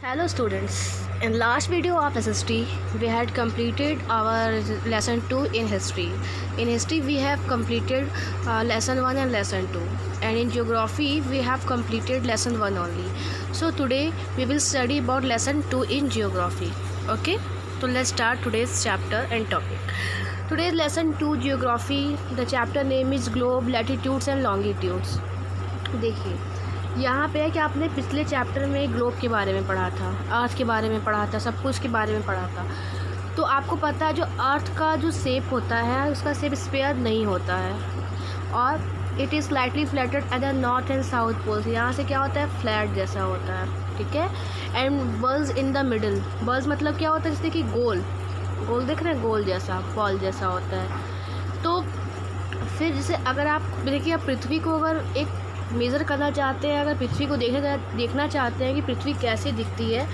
Hello students, in last video of SST we had completed our lesson 2 in history. In history we have completed lesson 1 and lesson 2, and in geography we have completed lesson 1 only. So today we will study about lesson 2 in geography. Okay, so let's start today's chapter and topic. Today's lesson 2 geography, the chapter name is globe, latitudes and longitudes. देखिए यहाँ पे है कि आपने पिछले chapter में globe के बारे में पढ़ा था, अर्थ के बारे में पढ़ा था, सब कुछ के बारे में पढ़ा था। तो आपको पता है जो अर्थ का जो शेप होता है उसका शेप स्फीयर नहीं होता है, और it is slightly flattened at the north and south poles. यहाँ से क्या होता है, फ्लैट जैसा होता है, ठीक है। And balls in the middle, balls मतलब क्या होता है, जैसे कि गोल गोल देख रहे हैं, गोल जैसा, बॉल जैसा होता है। तो फिर जैसे अगर आप देखिए, आप पृथ्वी को अगर एक मेज़र करना चाहते हैं, अगर पृथ्वी को देखना चाहते हैं कि पृथ्वी कैसे दिखती है,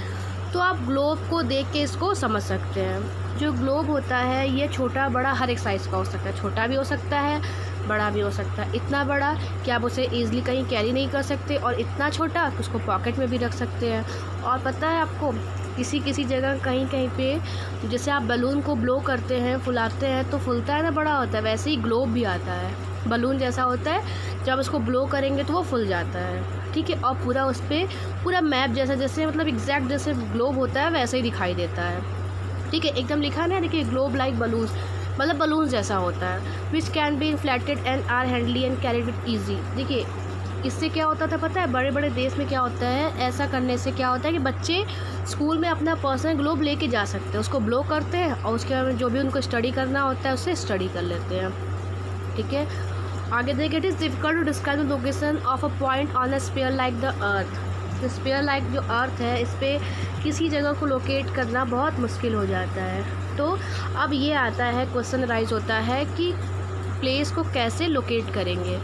तो आप ग्लोब को देख के इसको समझ सकते हैं। जो ग्लोब होता है ये छोटा बड़ा हर एक साइज़ का हो सकता है, छोटा भी हो सकता है, बड़ा भी हो सकता है। इतना बड़ा कि आप उसे ईज़िली कहीं कैरी नहीं कर सकते, और इतना छोटा कि उसको पॉकेट में भी रख सकते हैं। और पता है आपको, किसी किसी जगह कहीं कहीं पे जैसे आप बलून को ब्लो करते हैं, फुलाते हैं तो फूलता है ना, बड़ा होता है, वैसे ही ग्लोब भी आता है, बलून जैसा होता है। जब उसको ब्लो करेंगे तो वो फूल जाता है, ठीक है। और पूरा उस पर पूरा मैप जैसा, जैसे मतलब एग्जैक्ट जैसे ग्लोब होता है वैसे ही दिखाई देता है, ठीक है। एकदम लिखा ना, देखिए ग्लोब लाइक बलून्स, मतलब बलून जैसा होता है। Which can be inflated and are handily and carried with easy. देखिए इससे क्या होता था पता है, बड़े बड़े देश में क्या होता है, ऐसा करने से क्या होता है कि बच्चे स्कूल में अपना पर्सनल ग्लोब लेके जा सकते हैं, उसको ब्लो करते हैं और उसके बाद जो भी उनको स्टडी करना होता है उससे स्टडी कर लेते हैं, ठीक है। आगे देखिए, it is difficult to describe the location of a point on a sphere like the earth. तो स्फीयर लाइक जो अर्थ है, इस पर किसी जगह को लोकेट करना बहुत मुश्किल हो जाता है। तो अब ये आता है, क्वेश्चन राइज होता है कि प्लेस को कैसे लोकेट करेंगे।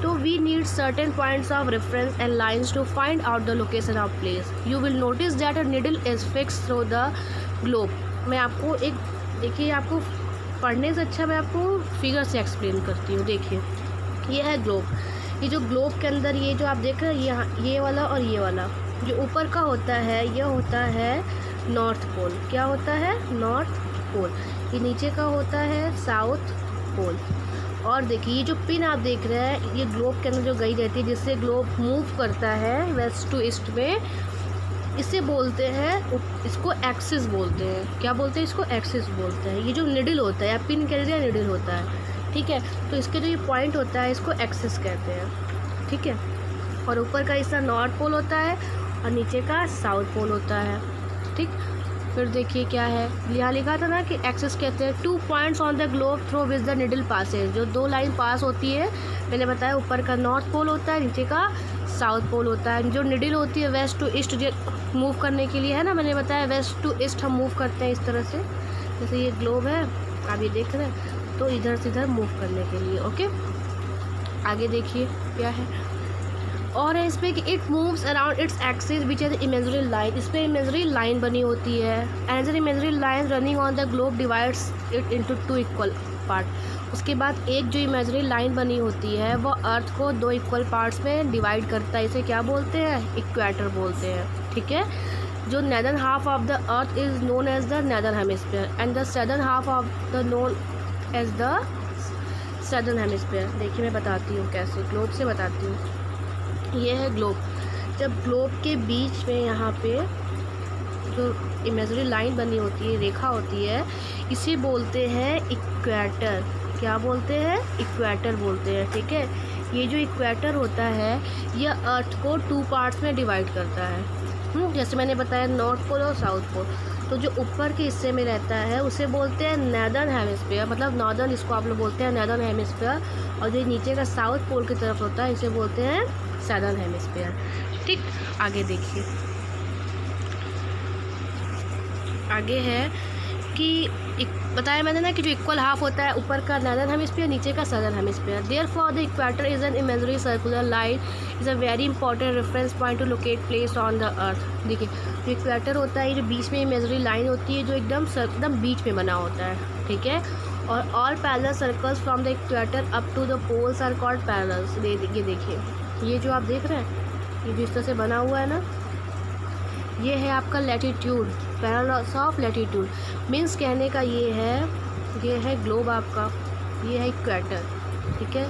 तो we need certain points of reference and lines to find out the location of place. You will notice that a needle is fix through the globe. मैं आपको एक, देखिए आपको पढ़ने से अच्छा मैं आपको फिगर से एक्सप्लेन करती हूँ। देखिए ये है ग्लोब, ये जो ग्लोब के अंदर ये जो आप देख रहे हैं, यहाँ ये वाला और ये वाला जो ऊपर का होता है ये होता है नॉर्थ पोल। क्या होता है, नॉर्थ पोल। ये नीचे का होता है साउथ पोल। और देखिए ये जो पिन आप देख रहे हैं, ये ग्लोब के अंदर जो गई रहती है, जिससे ग्लोब मूव करता है वेस्ट टू ईस्ट में, इसे बोलते हैं, इसको एक्सिस बोलते हैं। क्या बोलते हैं, इसको एक्सिस बोलते हैं। ये जो निडल होता है, या पिन कह लीजिए, निडल होता है, ठीक है। तो इसके जो ये पॉइंट होता है इसको एक्सिस कहते हैं, ठीक है। और ऊपर का हिस्सा नॉर्थ पोल होता है और नीचे का साउथ पोल होता है, ठीक। फिर देखिए क्या है, यहाँ लिखा था ना कि एक्सिस कहते हैं two points on the globe through which the needle passes. जो दो लाइन पास होती है, मैंने बताया ऊपर का नॉर्थ पोल होता है, नीचे का साउथ पोल होता है। जो निडल होती है वेस्ट टू ईस्ट मूव करने के लिए है ना, मैंने बताया वेस्ट टू ईस्ट हम मूव करते हैं इस तरह से। जैसे ये ग्लोब है, आप ये देख रहे हैं, तो इधर से इधर मूव करने के लिए, ओके। आगे देखिए क्या है, और है इस पर कि it moves around its axis which is imagery line. इस पर इमेजरी लाइन बनी होती है। And imagery line running on the globe divides it into two equal part. उसके बाद एक जो इमेजरी लाइन बनी होती है वो अर्थ को दो इक्वल पार्ट्स में डिवाइड करता है। इसे क्या बोलते हैं, इक्वेटर बोलते हैं, ठीक है। जो northern half of the earth is known as the northern hemisphere and the southern half of the known as the southern hemisphere. देखिए मैं बताती हूँ कैसे, ग्लोब से बताती हूँ। ये है ग्लोब। जब ग्लोब के बीच में यहाँ पे जो इमेजरी लाइन बनी होती है, रेखा होती है, इसे बोलते हैं इक्वेटर। क्या बोलते हैं, इक्वेटर बोलते हैं, ठीक है। ये जो इक्वेटर होता है यह अर्थ को टू पार्ट्स में डिवाइड करता है। जैसे मैंने बताया नॉर्थ पोल और साउथ पोल। तो जो ऊपर के हिस्से में रहता है उसे बोलते हैं नॉर्दर्न हेमिस्फीयर, मतलब नॉर्दर्न, इसको आप लोग बोलते हैं नॉर्दर्न हेमिस्फीयर। और जो नीचे का साउथ पोल की तरफ होता है इसे बोलते हैं सदर्न हेमिस्फीयर, ठीक। आगे देखिए, आगे है कि बताया मैंने ना कि जो इक्वल हाफ होता है, ऊपर का नॉर्दर्न हेमिस्फीयर, नीचे का southern hemisphere. Therefore the equator is an imagery circular line, is a very important reference point two locate place on the earth. देखिए जो इक्वेटर होता है, जो बीच में इमेजरी लाइन होती है, जो एकदम बीच में बना होता है, ठीक है। और all parallel circles from the equator up to the poles are called parallels. ये देखिए, ये जो आप देख रहे हैं, ये जो इस तरह से बना हुआ है ना, ये है आपका latitude, parallels of latitude means कहने का ये है ग्लोब आपका, ये है इक्वेटर, ठीक है।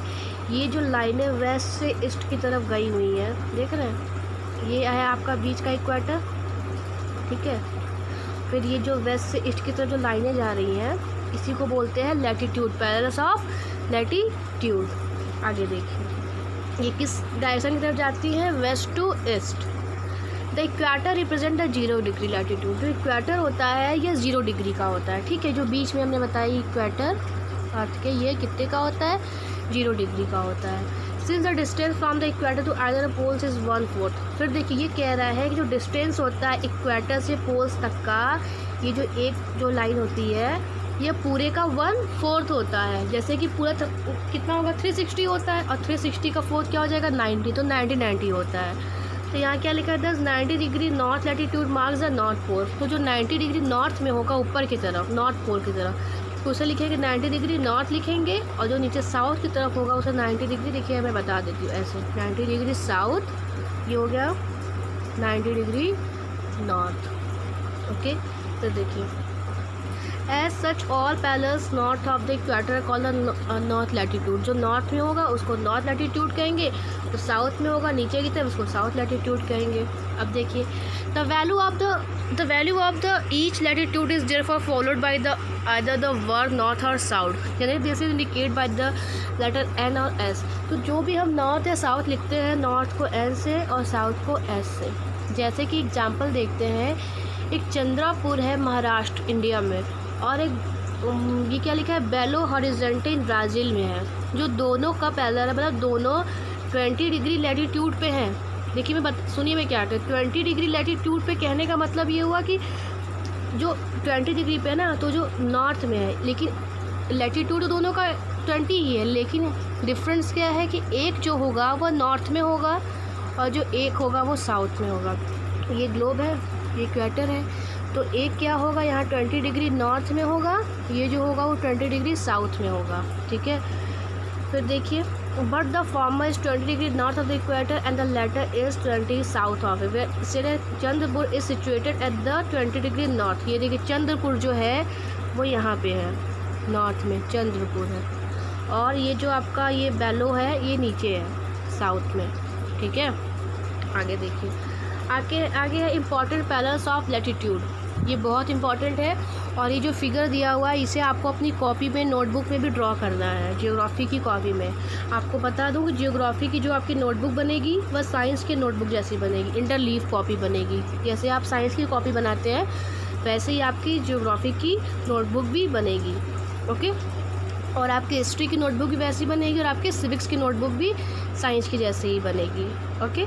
ये जो लाइनें वेस्ट से ईस्ट की तरफ गई हुई हैं, देख रहे हैं, ये है आपका बीच का इक्वेटर, ठीक है। फिर ये जो वेस्ट से ईस्ट की तरफ जो लाइनें जा रही हैं, इसी को बोलते हैं लैटिट्यूड, पैरेलल्स ऑफ लैटिट्यूड। आगे देखिए ये किस डायरेक्शन की तरफ जाती है, west to east. The equator represent the 0 degree latitude. जो इक्वेटर होता है ये 0 डिग्री का होता है, ठीक है। जो बीच में हमने बताया इक्वेटर अर्थ के, ये कितने का होता है, 0 डिग्री का होता है। Since the distance from the equator to either poles is 1/4। फिर देखिए ये कह रहा है कि जो डिस्टेंस होता है इक्वेटर से पोल्स तक का, ये जो लाइन होती है ये पूरे का 1/4 होता है। जैसे कि पूरा कितना होगा, 360 होता है, और 360 का 4 क्या हो जाएगा, 90, तो 90 होता है। तो यहाँ क्या लिखा है, 90 degree north latitude marks the north pole. तो जो 90 डिग्री नॉर्थ में होगा ऊपर की तरफ, नॉर्थ पोल की तरफ, तो उसे लिखेंगे 90 डिग्री नॉर्थ लिखेंगे, और जो नीचे साउथ की तरफ होगा उसे 90 डिग्री, देखिए मैं बता देती हूँ ऐसे, 90 डिग्री साउथ, ये हो गया 90 डिग्री नॉर्थ, ओके। तो देखिए as such all parallels north of the equator call the north latitude. जो नॉर्थ में होगा उसको नॉर्थ लैटिट्यूड कहेंगे, तो साउथ में होगा नीचे की तरफ उसको साउथ लैटिट्यूड कहेंगे। अब देखिए the value of the each latitude is therefore followed by the either the word north और साउथ, यानी this is indicate by the letter N और एस। तो जो भी हम नॉर्थ या साउथ लिखते हैं, नॉर्थ को एन से और साउथ को एस से। जैसे कि एग्जाम्पल देखते हैं, एक चंद्रापुर है महाराष्ट्र इंडिया में, और एक ये क्या लिखा है, बेलो हॉरिजॉन्टे इन ब्राज़ील में है। जो दोनों का पैरेलल है, मतलब दोनों 20 डिग्री लैटिट्यूड पे हैं। देखिए सुनिए मैं क्या कहती हूँ, 20 डिग्री लैटिट्यूड पे कहने का मतलब ये हुआ कि जो 20 डिग्री पे है ना, तो जो नॉर्थ में है, लेकिन लैटिट्यूड दोनों का 20 ही है, लेकिन डिफरेंस क्या है कि एक जो होगा वो नॉर्थ में होगा और जो एक होगा वो साउथ में होगा। ये ग्लोब है, ये इक्वेटर है, तो एक क्या होगा यहाँ 20 डिग्री नॉर्थ में होगा, ये जो होगा वो 20 डिग्री साउथ में होगा, ठीक है। फिर देखिए but the former is 20 degree north of the equator and the latter is 20 south of it, where Chandrapur is situated at the 20 degree north. ये देखिए चंद्रपुर जो है वो यहाँ पे है, नॉर्थ में चंद्रपुर है, और ये जो आपका ये बेलो है ये नीचे है साउथ में, ठीक है। आगे देखिए आगे है इम्पॉर्टेंट पैरेलल्स ऑफ लैटिट्यूड। ये बहुत इंपॉर्टेंट है, और ये जो फिगर दिया हुआ है इसे आपको अपनी कॉपी में, नोटबुक में भी ड्रॉ करना है, ज्योग्राफी की कॉपी में। आपको बता दूँ कि ज्योग्राफी की जो आपकी नोटबुक बनेगी वह साइंस की नोटबुक जैसी बनेगी, इंटरलीफ कॉपी बनेगी। जैसे आप साइंस की कॉपी बनाते हैं वैसे ही आपकी ज्योग्राफी की नोटबुक भी बनेगी, ओके। और आपकी हिस्ट्री की नोटबुक भी वैसी बनेगी, और आपके सिविक्स की नोटबुक भी साइंस की जैसे ही बनेगी, ओके।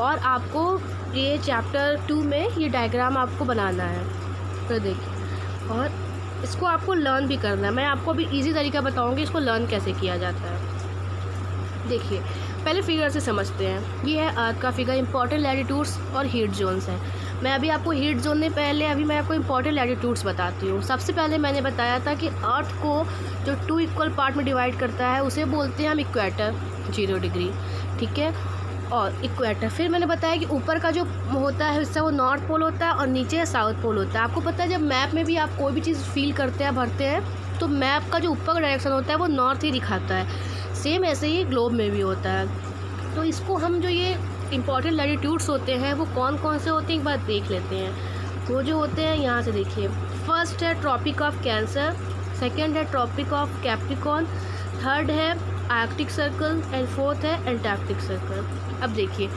और आपको ये चैप्टर 2 में ये डायग्राम आपको बनाना है, तो देखिए, और इसको आपको लर्न भी करना है। मैं आपको अभी इजी तरीका बताऊंगी इसको लर्न कैसे किया जाता है। देखिए पहले फिगर से समझते हैं। ये है अर्थ का फिगर, इंपॉर्टेंट लैटिट्यूड्स और हीट जोन्स हैं। मैं अभी आपको हीट जोन ने पहले, अभी मैं आपको इंपॉर्टेंट लैटिट्यूड्स बताती हूँ। सबसे पहले मैंने बताया था कि अर्थ को जो 2 इक्वल पार्ट में डिवाइड करता है उसे बोलते हैं हम इक्वेटर, 0 डिग्री, ठीक है, और इक्वेटर। फिर मैंने बताया कि ऊपर का जो होता है हिस्सा वो नॉर्थ पोल होता है, और नीचे साउथ पोल होता है। आपको पता है जब मैप में भी आप कोई भी चीज़ फील करते हैं, भरते हैं, तो मैप का जो ऊपर का डायरेक्शन होता है वो नॉर्थ ही दिखाता है। सेम ऐसे ही ग्लोब में भी होता है। तो इसको हम जो ये इंपॉर्टेंट लैटिट्यूड्स होते हैं वो कौन कौन से होते हैं एक बार देख लेते हैं। वो जो होते हैं यहाँ से देखिए, फर्स्ट है ट्रॉपिक ऑफ कैंसर, सेकेंड है ट्रॉपिक ऑफ कैप्रिकॉर्न, थर्ड है आर्कटिक सर्कल, एंड फोर्थ है एंटार्क्टिक सर्कल। अब देखिए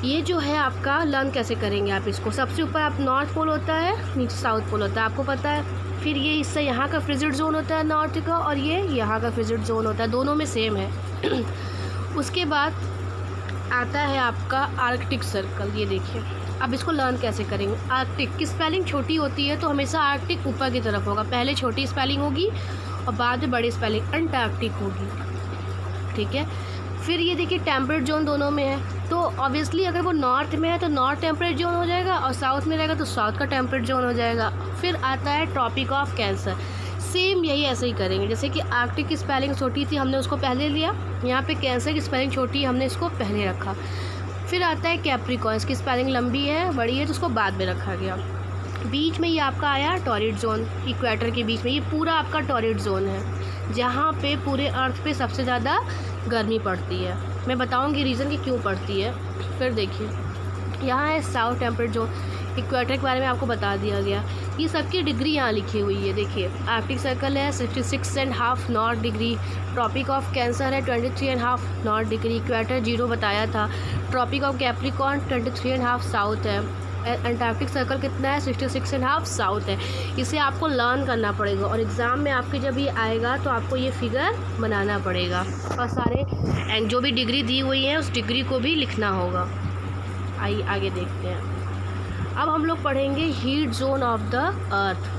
ये जो है आपका लर्न कैसे करेंगे आप इसको। सबसे ऊपर आप नॉर्थ पोल होता है, नीचे साउथ पोल होता है, आपको पता है। फिर ये हिस्सा यहाँ का फ्रिजिड जोन होता है नॉर्थ का, और ये यहाँ का फ्रिजिड जोन होता है, दोनों में सेम है। उसके बाद आता है आपका आर्कटिक सर्कल। ये देखिए अब इसको लर्न कैसे करेंगे। आर्कटिक की स्पेलिंग छोटी होती है, तो हमेशा आर्कटिक ऊपर की तरफ होगा, पहले छोटी स्पेलिंग होगी और बाद में बड़ी स्पेलिंग अंटार्कटिक होगी, ठीक है। फिर ये देखिए टेम्परेट जोन दोनों में है, तो ऑब्वियसली अगर वो नॉर्थ में है तो नॉर्थ टेम्परेट जोन हो जाएगा, और साउथ में रहेगा तो साउथ का टेम्परेट जोन हो जाएगा। फिर आता है ट्रॉपिक ऑफ कैंसर, सेम यही ऐसे ही करेंगे। जैसे कि आर्कटिक की स्पेलिंग छोटी थी, हमने उसको पहले लिया, यहाँ पे कैंसर की स्पेलिंग छोटी है, हमने इसको पहले रखा। फिर आता है कैप्रिकॉर्न, इसकी स्पेलिंग लंबी है, बड़ी है, तो उसको बाद में रखा गया। बीच में ये आपका आया टॉरिड जोन, इक्वेटर के बीच में ये पूरा आपका टॉरिड जोन है, जहाँ पे पूरे अर्थ पे सबसे ज़्यादा गर्मी पड़ती है। मैं बताऊँगी रीज़न कि क्यों पड़ती है। फिर देखिए यहाँ है साउथ टेम्परेट जोन, इक्वेटर के बारे में आपको बता दिया गया। ये सबकी डिग्री यहाँ लिखी हुई है, देखिए आर्कटिक सर्कल है 66.5 north degree, Tropic of Cancer है 23.5 नॉर्थ डिग्री, इक्वेटर 0 बताया था, ट्रॉपिक ऑफ कैप्रिकॉर्न 23.5 साउथ है, अंटार्कटिक सर्कल कितना है 66.5 साउथ है। इसे आपको लर्न करना पड़ेगा और एग्ज़ाम में आपके जब ये आएगा तो आपको ये फिगर बनाना पड़ेगा और सारे जो भी डिग्री दी हुई है उस डिग्री को भी लिखना होगा। आइए आगे देखते हैं। अब हम लोग पढ़ेंगे हीट जोन ऑफ द अर्थ।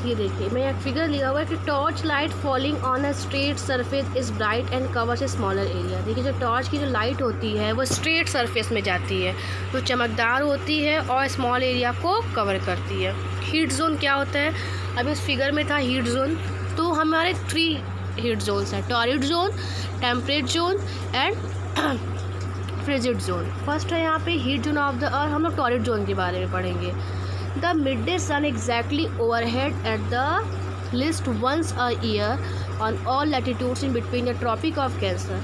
ये देखिए मैं एक फिगर लिया हुआ है कि torch light falling on a straight surface is bright and covers a smaller area. देखिए जो टॉर्च की जो लाइट होती है वो स्ट्रेट सरफेस में जाती है, तो चमकदार होती है और स्मॉल एरिया को कवर करती है। हीट जोन क्या होता है, अभी उस फिगर में था हीट जोन, तो हमारे 3 हीट जोन्स हैं, torrid zone, temperate zone and frigid zone. First है यहाँ पे heat zone of the earth. हम लोग टॉरिड जोन के बारे में पढ़ेंगे। The mid day sun exactly overhead at the least once a year on all latitudes in between the tropic of Cancer.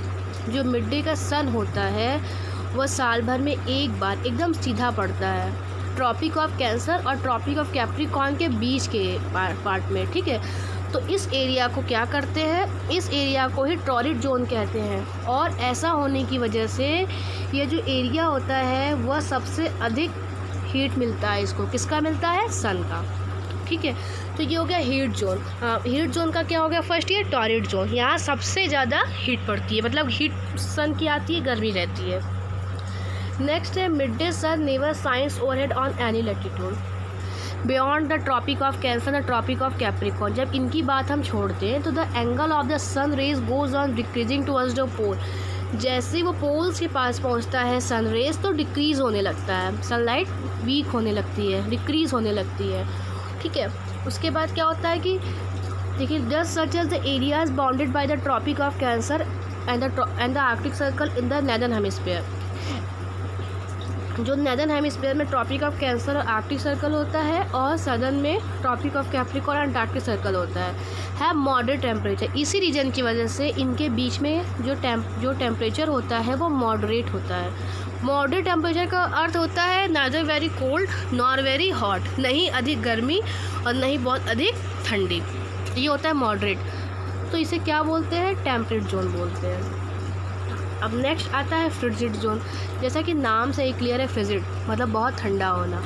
जो मिड डे का सन होता है वह साल भर में एक बार एकदम सीधा पड़ता है ट्रॉपिक ऑफ कैंसर और ट्रॉपिक ऑफ कैप्रिकॉर्न के बीच के पार्ट में, ठीक है। तो इस एरिया को क्या करते हैं, इस एरिया को ही टॉरिड जोन कहते हैं। और ऐसा होने की वजह से ये जो एरिया होता है वह सबसे अधिक हीट मिलता है इसको, किसका मिलता है, सन का, ठीक है। तो ये हो गया हीट जोन। हीट जोन का क्या हो गया, फर्स्ट ये टॉरिड जोन, यहाँ सबसे ज़्यादा हीट पड़ती है, मतलब हीट सन की आती है, गर्मी रहती है। नेक्स्ट है mid day sun never shines overhead on any latitude beyond the tropic of Cancer the tropic of Capricorn. जब इनकी बात हम छोड़ते हैं तो the angle of the sun rays goes on decreasing towards the pole. जैसे वो पोल्स के पास पहुंचता है सन रेज तो डिक्रीज़ होने लगता है, सनलाइट वीक होने लगती है, डिक्रीज़ होने लगती है, ठीक है। उसके बाद क्या होता है कि देखिए just such as the areas bounded by the tropic of Cancer and the Arctic Circle in the northern hemisphere. जो नॉर्दर्न हेमिस्फीयर में ट्रॉपिक ऑफ कैंसर और आर्कटिक सर्कल होता है और सदर्न में ट्रॉपिक ऑफ कैप्रिकॉर्न और अंटार्कटिक सर्कल होता है मॉडरेट टेम्परेचर। इसी रीजन की वजह से इनके बीच में जो टेम्परेचर होता है वो मॉडरेट होता है। मॉडरेट टेम्परेचर का अर्थ होता है neither very cold nor very hot, नहीं अधिक गर्मी और नहीं बहुत अधिक ठंडी, ये होता है मॉडरेट। तो इसे क्या बोलते हैं, टेम्परेट जोन बोलते हैं। अब नेक्स्ट आता है फ्रिजिड जोन। जैसा कि नाम से ही क्लियर है, फ्रिजिड मतलब बहुत ठंडा होना।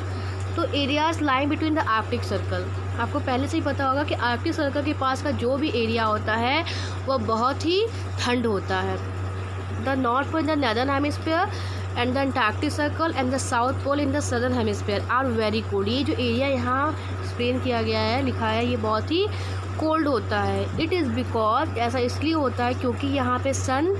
तो areas line between the Arctic circle, आपको पहले से ही पता होगा कि आर्कटिक सर्कल के पास का जो भी एरिया होता है वह बहुत ही ठंड होता है। The north Pole in the northern hemisphere and the Antarctic Circle and the South Pole in the southern hemisphere are very cold. ये जो एरिया यहाँ एक्सप्लेन किया गया है, लिखा है, ये बहुत ही कोल्ड होता है। इट इज़ बिकॉज, ऐसा इसलिए होता है क्योंकि यहाँ पे sun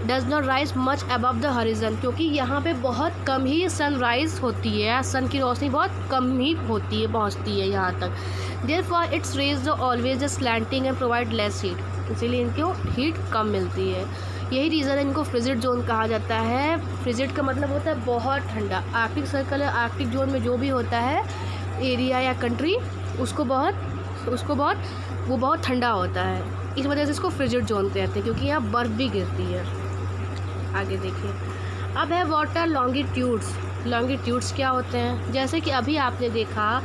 does not rise much above the horizon, क्योंकि यहाँ पे बहुत कम ही सनराइज होती है, सन की रोशनी बहुत कम ही होती है, पहुँचती है यहाँ तक। Therefore its rays always slanting and provide less heat, इसीलिए इनको हीट कम मिलती है। यही रीज़न है इनको फ्रिजिड जोन कहा जाता है। फ्रिजिड का मतलब होता है बहुत ठंडा। आर्कटिक सर्कल है, आर्कटिक जोन में जो भी होता है एरिया या कंट्री उसको बहुत ठंडा होता है, इस वजह से इसको फ्रिजिड जोन कहते हैं, क्योंकि यहाँ बर्फ़ भी गिरती है। आगे देखिए, अब है वाटर लॉन्गिट्यूड्स। लॉन्गिट्यूड्स क्या होते हैं, जैसे कि अभी आपने देखा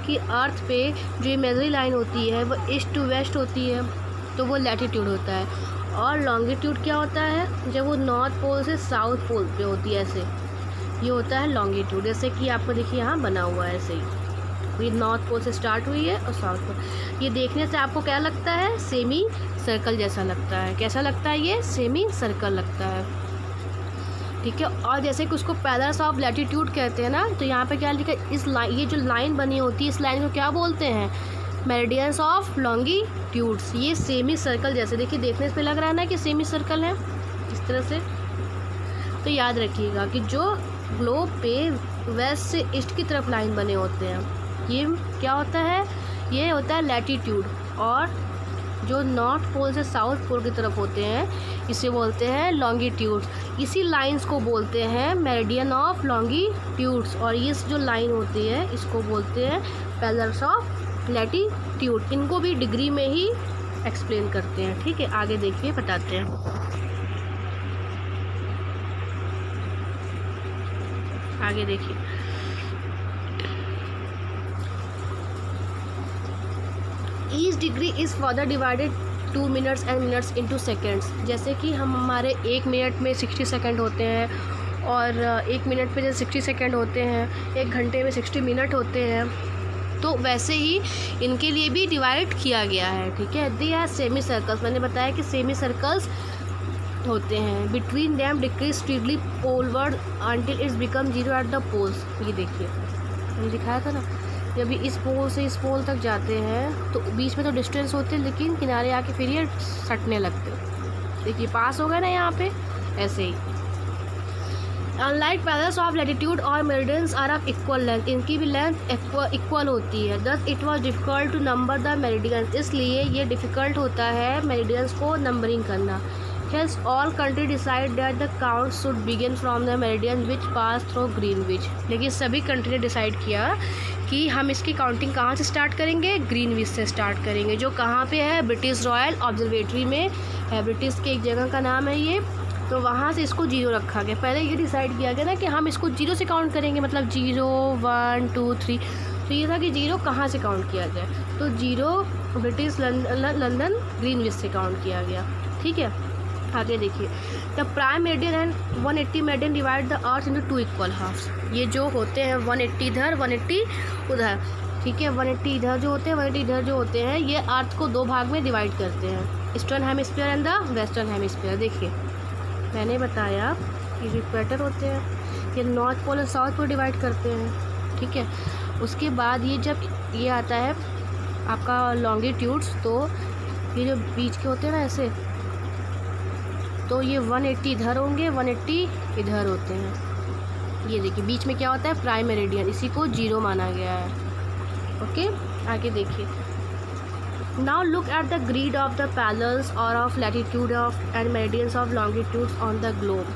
कि अर्थ पे जो इमेजरी लाइन होती है वो ईस्ट टू वेस्ट होती है, तो वो लैटिट्यूड होता है। और लॉन्गिट्यूड क्या होता है, जब वो नॉर्थ पोल से साउथ पोल पे होती है, ऐसे ये होता है लॉन्गिट्यूड। जैसे कि आपको देखिए यहाँ बना हुआ है ऐसे ही, ये नॉर्थ पोल से स्टार्ट हुई है और साउथ पोल। ये देखने से आपको क्या लगता है, सेमी सर्कल जैसा लगता है। कैसा लगता है, ये सेमी सर्कल लगता है, ठीक है। और जैसे कि उसको पैदर्स ऑफ लैटिट्यूड कहते हैं ना, तो यहाँ पे क्या लिखा है, इस लाइन, ये जो लाइन बनी होती है इस लाइन को क्या बोलते हैं, मेरिडियंस ऑफ लॉन्गिट्यूड्स। ये सेमी सर्कल जैसे, देखिए देखने से लग रहा है ना कि सेमी सर्कल है इस तरह से। तो याद रखिएगा कि जो ग्लोब पे वेस्ट से ईस्ट की तरफ लाइन बने होते हैं, ये क्या होता है, ये होता है लैटिट्यूड। और जो नॉर्थ पोल से साउथ पोल की तरफ होते हैं इसे बोलते हैं लॉन्गिट्यूड्स। इसी लाइंस को बोलते हैं मेरिडियन ऑफ लॉन्गिट्यूड्स, और ये जो लाइन होती है इसको बोलते हैं पैरेलल्स ऑफ लैटिट्यूड। इनको भी डिग्री में ही एक्सप्लेन करते हैं। ठीक है, आगे देखिए बताते हैं। आगे देखिए, each degree is further divided 2 minutes and minutes into seconds. जैसे कि हमारे 1 मिनट में 60 सेकेंड होते हैं, और 1 मिनट में जैसे 60 सेकेंड होते हैं, 1 घंटे में 60 मिनट होते हैं, तो वैसे ही इनके लिए भी डिवाइड किया गया है। ठीक है, दे आर सेमी सर्कल्स। मैंने बताया कि सेमी सर्कल्स होते हैं। Between them decrease strictly poleward until it's become zero at the poles. ये देखिए, मैंने दिखाया था ना, जब इस पोल से इस पोल तक जाते हैं तो बीच में तो डिस्टेंस होते हैं, लेकिन किनारे आके फिर ये सटने लगते हैं। देखिए पास हो गए ना यहाँ पे, ऐसे ही। अनलाइक पैरेलल्स ऑफ लैटिट्यूड और meridians are of equal length, इनकी भी लेंथ इक्वल होती है। Thus it was difficult to number the meridians, इसलिए ये डिफ़िकल्ट होता है मेरिडियंस को नंबरिंग करना। Hence, all countries decide that the count should begin from the meridian which pass through Greenwich। लेकिन सभी कंट्री ने डिसाइड किया कि हम इसकी काउंटिंग कहाँ से स्टार्ट करेंगे, ग्रीनविच से स्टार्ट करेंगे, जो कहाँ पे है, ब्रिटिश रॉयल ऑब्जर्वेटरी में है। ब्रिटिश के एक जगह का नाम है ये, तो वहाँ से इसको 0 रखा गया। पहले ये डिसाइड किया गया ना कि हम इसको 0 से काउंट करेंगे, मतलब 0 1 2 3। तो ये था कि 0 कहाँ से काउंट किया जाए, तो 0 ब्रिटिश लंदन ग्रीनविच से काउंट किया गया। ठीक है, आगे देखिए। The prime meridian and 180 meridian divide the earth into 2 equal halves. ये जो होते हैं 180 इधर 180 उधर। ठीक है, 180 इधर जो होते हैं 180 इधर जो होते हैं, ये अर्थ को 2 भाग में डिवाइड करते हैं, eastern hemisphere and the western hemisphere. देखिए मैंने बताया कि इक्वेटर होते हैं, ये नॉर्थ पोल और साउथ पोल डिवाइड करते हैं। ठीक है, उसके बाद ये जब ये आता है आपका लॉन्गिट्यूड्स, तो ये जो बीच के होते हैं ना ऐसे, तो ये 180 इधर होंगे, 180 इधर होते हैं। ये देखिए बीच में क्या होता है, प्राइम मेरिडियन, इसी को 0 माना गया है। ओके, आगे देखिए। Now look at the grid of the parallels और of latitude of and meridians of longitudes on the globe,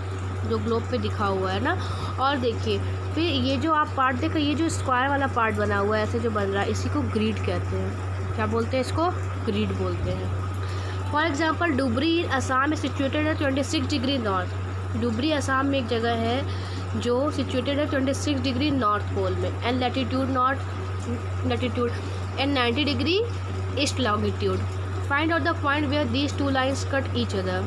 जो ग्लोब पे दिखा हुआ है ना। और देखिए फिर ये जो आप पार्ट देखो, ये जो स्क्वायर वाला पार्ट बना हुआ है ऐसे जो बन रहा है, इसी को ग्रिड कहते हैं। क्या बोलते हैं इसको, ग्रिड बोलते हैं। For example Dhubri in Assam is situated है 26 डिग्री नॉर्थ। डुबरी असम में एक जगह है जो सिचुएटेड है 26 डिग्री नॉर्थ पोल में, and latitude and 90 degree east longitude. Find out the point where these 2 lines cut each other.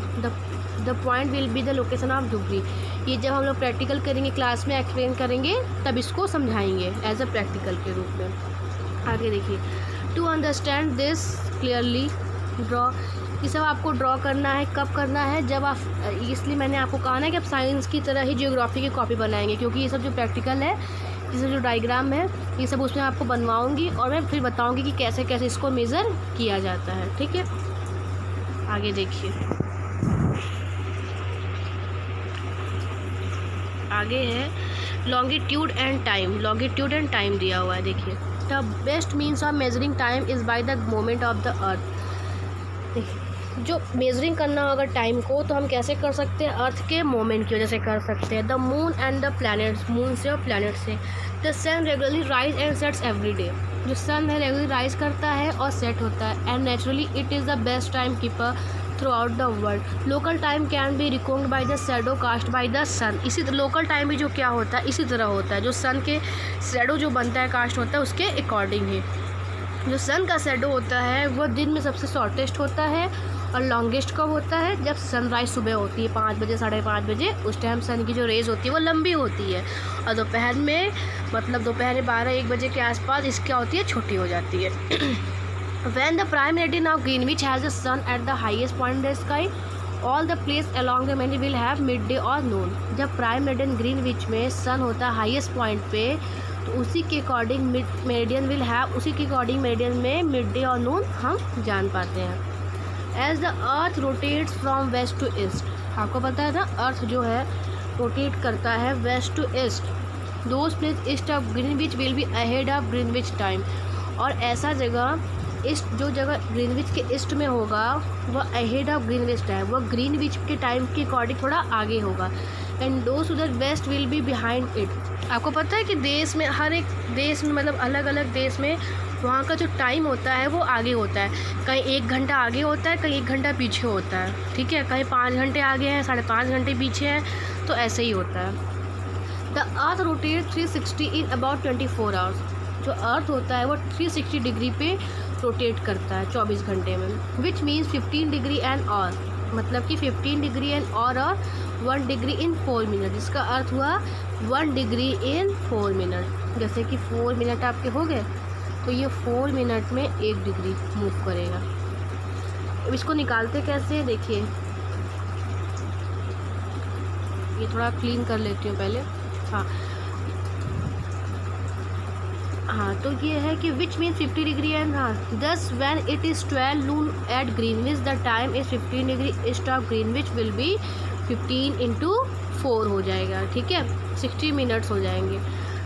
The point will be the location of Dhubri. ये जब हम लोग प्रैक्टिकल करेंगे, क्लास में एक्सप्लेन करेंगे, तब इसको समझाएंगे एज अ प्रैक्टिकल के रूप में। आगे देखिए। To understand this clearly draw, ये सब आपको ड्रॉ करना है। कब करना है, जब आप, इसलिए मैंने आपको कहा ना कि आप साइंस की तरह ही ज्योग्राफी की कॉपी बनाएंगे, क्योंकि ये सब जो प्रैक्टिकल है, ये सब जो डायग्राम है, ये सब उसमें आपको बनवाऊंगी और मैं फिर बताऊंगी कि कैसे कैसे इसको मेज़र किया जाता है। ठीक है, आगे देखिए। आगे है longitude and time. Longitude and time दिया हुआ है। देखिए, the best means of measuring time is by the moment of the अर्थ। जो मेजरिंग करना होगा टाइम को, तो हम कैसे कर सकते हैं, अर्थ के मोमेंट की वजह से कर सकते हैं। The moon and the planets, moon से और प्लैनेट से। The sun regularly rise and sets every day. जो सन है रेगुलरली राइज करता है और सेट होता है, and naturally it is the best time keeper throughout the world. Local time can be recognised by the shadow cast by the sun. इसी local time भी जो क्या होता है, इसी तरह होता है, जो सन के शैडो जो बनता है, कास्ट होता है, उसके अकॉर्डिंग ही। जो सन का शैडो होता है वो दिन में सबसे शॉर्टेस्ट होता है, और लॉन्गेस्ट कब होता है, जब सनराइज सुबह होती है 5 बजे 5:30 बजे, उस टाइम सन की जो रेज होती है वो लंबी होती है, और दोपहर में, मतलब दोपहर में 12-1 बजे के आसपास इसकी होती है, छोटी हो जाती है। When the prime meridian of Greenwich has the sun at the highest point in the sky, all the place along the meridian will have midday or noon। जब प्राइम मेरिडियन ग्रीनविच में सन होता है हाईएस्ट पॉइंट पे, तो उसी के according meridian will have, उसी के अकॉर्डिंग मेरिडियन में मिड डे और नून हम जान पाते हैं। As the earth rotates from west to east, आपको पता है ना, अर्थ जो है रोटेट करता है west to east. Those place east of Greenwich will be ahead of Greenwich time. और ऐसा जगह ईस्ट, जो जगह ग्रीनविच के ईस्ट में होगा वह अहेड ऑफ ग्रीनविच टाइम, वह ग्रीनविच के टाइम के अकॉर्डिंग थोड़ा आगे होगा। And those to the west will be behind it. आपको पता है कि देश में, हर एक देश में, मतलब अलग अलग देश में वहाँ का जो टाइम होता है वो आगे होता है। कहीं 1 घंटा आगे होता है, कहीं 1 घंटा पीछे होता है, ठीक है। कहीं 5 घंटे आगे हैं, 5.5 घंटे पीछे हैं, तो ऐसे ही होता है। The earth rotate 360 in about 24 hours. जो अर्थ होता है वो 360 डिग्री पे रोटेट करता है 24 घंटे में। Which means 15 degree an hour, मतलब कि 15 डिग्री एन आवर और 1 डिग्री इन 4 मिनट, जिसका अर्थ हुआ 1 डिग्री इन 4 मिनट। जैसे कि 4 मिनट आपके हो गए, तो ये 4 मिनट में 1 डिग्री मूव करेगा। अब इसको निकालते कैसे, देखिए, ये थोड़ा क्लीन कर लेती हूँ पहले। हाँ, तो ये है कि which means 50 degree and, thus when it is 12 noon at Greenwich the time is 15 degree east of Greenwich will be 15 into 4 हो जाएगा, ठीक है, 60 मिनट्स हो जाएंगे।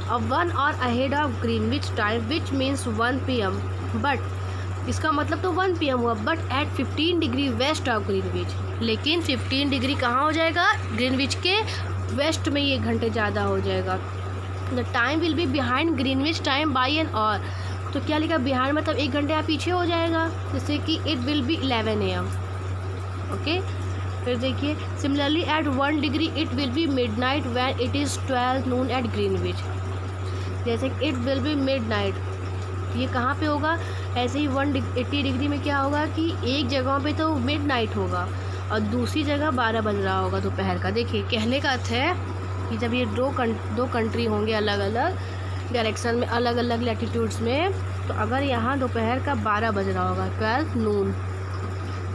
अब 1 hour ahead of Greenwich time which means 1 PM, but इसका मतलब तो 1 PM हुआ, but at 15 degree west of Greenwich. लेकिन 15 डिग्री कहाँ हो जाएगा, ग्रीनविच के वेस्ट में, ये घंटे ज़्यादा हो जाएगा। The time will be behind Greenwich time by an hour. तो क्या लिखा, बिहाइंड मतलब 1 घंटे आप पीछे हो जाएगा, जैसे कि it will be 11 AM, okay. फिर देखिए, similarly at 1 degree it will be midnight when it is 12 noon at Greenwich. जैसे इट विल बी मिडनाइट, ये कहाँ पे होगा, ऐसे ही 180 डिग्री में क्या होगा कि एक जगह पे तो मिडनाइट होगा और दूसरी जगह 12 बज रहा होगा दोपहर का। देखिए, कहने का अर्थ है कि जब ये दो कंट्री होंगे अलग अलग डायरेक्शन में, अलग अलग लैटिट्यूड्स में, तो अगर यहाँ दोपहर का 12 बज रहा होगा, 12 नून,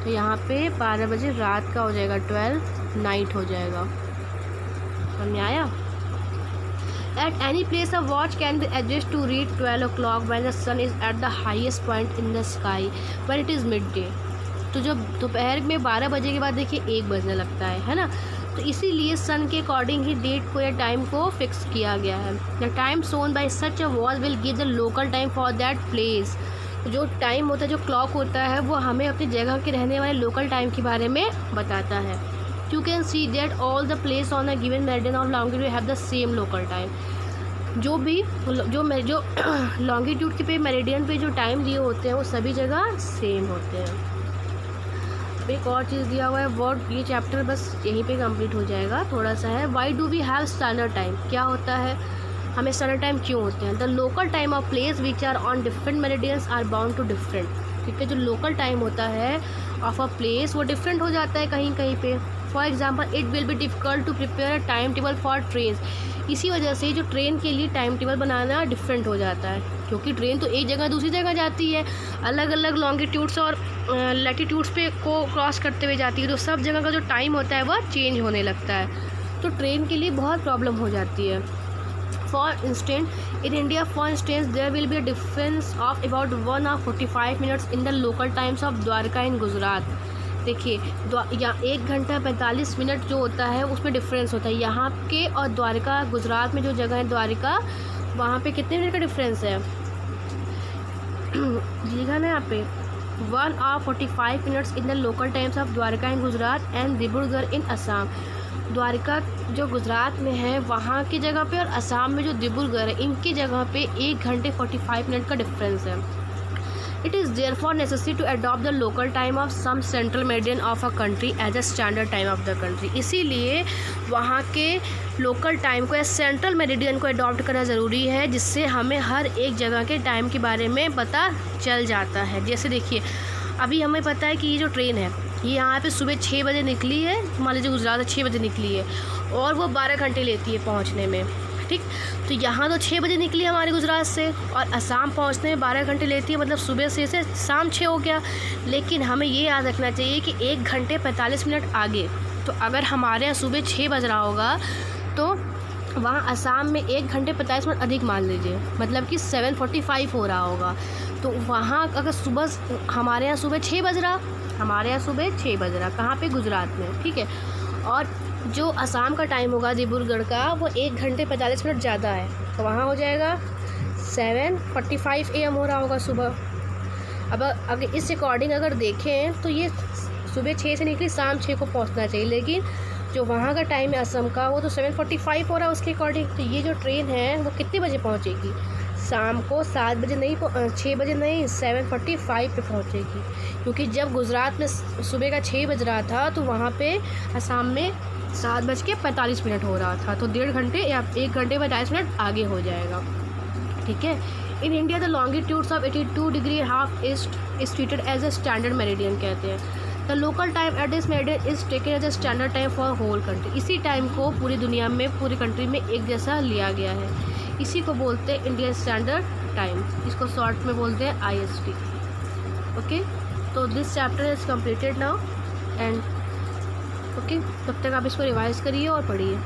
तो यहाँ पे 12 बजे रात का हो जाएगा, 12 नाइट हो जाएगा। समझ में आया। At any place a watch can be adjusted to read 12 o'clock when the sun is at the highest point in the sky when it is midday। तो जब दोपहर में 12 बजे के बाद देखिए 1 बजने लगता है ना, तो इसीलिए सन के अकॉर्डिंग ही डेट को या टाइम को फिक्स किया गया है। The time shown by such a wall will give the local time for that place. जो टाइम होता है, जो क्लॉक होता है, वो हमें अपनी जगह के रहने वाले लोकल टाइम के बारे में बताता है। You can see that all the place on a given meridian of longitude have the same local time। जो लॉन्गिट्यूड के पे मेरिडियन पे जो टाइम दिए होते हैं वो सभी जगह सेम होते हैं। एक और चीज़ दिया हुआ है वर्ड, ये चैप्टर बस यहीं पे कंप्लीट हो जाएगा। थोड़ा सा है, why do we have standard time, क्या होता है, हमें स्टैंडर्ड टाइम क्यों होते हैं। The local time of place which are on different meridians are bound to different. ठीक है, जो लोकल टाइम होता है ऑफ अ प्लेस वो डिफरेंट हो जाता है कहीं कहीं पे। For example, it will be difficult to prepare a time table for train. इसी वजह से जो ट्रेन के लिए टाइम टेबल बनाना डिफरेंट हो जाता है, क्योंकि ट्रेन तो एक जगह दूसरी जगह जाती है, अलग अलग लॉन्गिट्यूड्स और लैटिट्यूड्स पे को क्रॉस करते हुए जाती है, तो सब जगह का जो टाइम होता है वह चेंज होने लगता है, तो ट्रेन के लिए बहुत प्रॉब्लम हो जाती है। For instance, in India for instance there will be a difference of about 1 hour 45 minutes in the local times of Dwarka in Gujarat. देखिए, या 1 घंटा 45 मिनट जो होता है उसमें डिफरेंस होता है यहाँ के और द्वारका, गुजरात में जो जगह है द्वारका, वहाँ पे कितने मिनट का डिफरेंस है, लिखा ना यहाँ पे 1 hour 45 minutes in the local times of Dwarka in Gujarat and Dibrugarh in Assam. Dwarka जो गुजरात में है वहाँ की जगह पे और असम में जो डिब्रूगढ़ है इनकी जगह पे 1 घंटे 45 मिनट का डिफरेंस है। It is therefore necessary to adopt the local time of some central meridian of a country as a standard time of the country। इसीलिए वहाँ के लोकल टाइम को या सेंट्रल मेरिडियन को अडॉप्ट करना ज़रूरी है, जिससे हमें हर एक जगह के टाइम के बारे में पता चल जाता है। जैसे देखिए, अभी हमें पता है कि ये जो ट्रेन है ये यहाँ पे सुबह 6 बजे निकली है, मान लीजिए गुजरात से 6 बजे निकली है और वो 12 घंटे लेती है पहुँचने में, ठीक। तो यहाँ तो 6 बजे निकली हमारे गुजरात से और असम पहुँचने में 12 घंटे लेती है, मतलब सुबह से शाम 6 हो गया। लेकिन हमें ये याद रखना चाहिए कि 1 घंटे 45 मिनट आगे, तो अगर हमारे यहाँ सुबह 6 बज रहा होगा तो वहाँ असम में 1 घंटे 45 मिनट अधिक मान लीजिए, मतलब कि 7:45 हो रहा होगा। तो वहाँ अगर सुबह हमारे यहाँ सुबह 6 बज रहा, हमारे यहाँ सुबह 6 बज रहा, कहाँ पे, गुजरात में, ठीक है। और जो असम का टाइम होगा डिब्रूगढ़ का वो 1 घंटे 45 मिनट ज़्यादा है, तो वहाँ हो जाएगा 7:45 AM हो रहा होगा सुबह। अब अगर इस अकॉर्डिंग अगर देखें तो ये सुबह 6 से निकली, शाम 6 को पहुंचना चाहिए, लेकिन जो वहाँ का टाइम है असम का वो तो 7:45 हो रहा है उसके अकॉर्डिंग। तो ये जो ट्रेन है वो कितने बजे पहुँचेगी? शाम को 7 बजे नहीं, 6 बजे नहीं, 7:45 पे पहुँचेगी। क्योंकि जब गुजरात में सुबह का 6 बज रहा था तो वहाँ पे असम में 7:45 हो रहा था। तो 1.5 घंटे या 1 घंटे 45 मिनट आगे हो जाएगा। ठीक है। In India the longitudes of 82 degree half east is treated as a standard meridian कहते हैं। The local time at this meridian is taken as a standard time for whole country. इसी टाइम को पूरी दुनिया में, पूरी कंट्री में एक जैसा लिया गया है। इसी को बोलते हैं इंडियन स्टैंडर्ड टाइम, इसको शॉर्ट में बोलते हैं IST। ओके, तो this chapter is completed now and okay, तब तक आप इसको रिवाइज करिए और पढ़िए।